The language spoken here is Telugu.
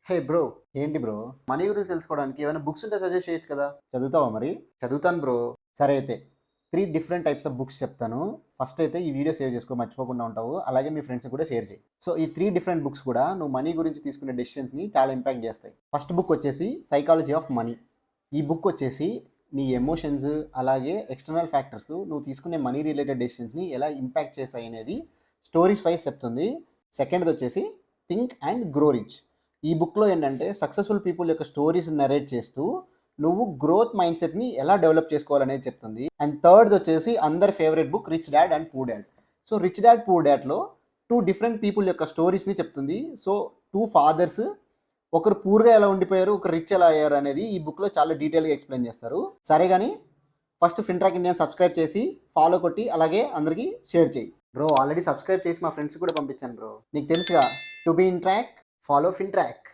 హే బ్రో, ఏంటి బ్రో? మనీ గురించి తెలుసుకోవడానికి ఏమైనా బుక్స్ ఉంటే సజెస్ట్ చేయొచ్చు కదా? చదువుతావా మరి? చదువుతాను బ్రో. సరే అయితే 3 డిఫరెంట్ టైప్స్ ఆఫ్ బుక్స్ చెప్తాను. ఫస్ట్ అయితే ఈ వీడియో సేవ్ చేసుకో, మర్చిపోకుండా ఉంటావు. అలాగే మీ ఫ్రెండ్స్‌కి కూడా షేర్ చెయి. సో, ఈ 3 డిఫరెంట్ బుక్స్ కూడా నువ్వు మనీ గురించి తీసుకునే డెసిషన్స్‌ని చాలా ఇంపాక్ట్ చేస్తాయి. ఫస్ట్ బుక్ వచ్చేసి 'సైకాలజీ ఆఫ్ మనీ'. ఈ బుక్ వచ్చేసి నీ ఎమోషన్స్ అలాగే ఎక్స్టర్నల్ ఫ్యాక్టర్స్ నువ్వు తీసుకునే మనీ రిలేటెడ్ డెసిషన్స్‌ని ఎలా ఇంపాక్ట్ చేస్తాయి అనేది స్టోరీస్ వైస్ చెప్తుంది. సెకండ్‌ది వచ్చేసి 'థింక్ అండ్ గ్రో రిచ్'. ఈ బుక్లో ఏంటంటే సక్సెస్ఫుల్ పీపుల్ యొక్క స్టోరీస్ నరేట్ చేస్తూ నువ్వు గ్రోత్ మైండ్ సెట్ని ఎలా డెవలప్ చేసుకోవాలనేది చెప్తుంది. అండ్ థర్డ్ వచ్చేసి అందరి favourite book 'rich dad and poor dad'. So 'rich dad poor డాడ్'లో 2 డిఫరెంట్ పీపుల్ యొక్క స్టోరీస్ని చెప్తుంది. సో 2 ఫాదర్స్, ఒకరు పూర్గా ఎలా ఉండిపోయారు, ఒకరు రిచ్ ఎలా అయ్యారు అనేది ఈ బుక్లో చాలా డీటెయిల్గా ఎక్స్ప్లెయిన్ చేస్తారు. సరే కానీ ఫస్ట్ ఫిన్ట్రాక్ ఇండియా సబ్స్క్రైబ్ చేసి ఫాలో కొట్టి అలాగే అందరికీ షేర్ చేయి. బ్రో ఆల్రెడీ సబ్స్క్రైబ్ చేసి మా ఫ్రెండ్స్ కూడా పంపించాను బ్రో. నీకు తెలుసుగా, to be in track follow ఫిన్ట్రాక్.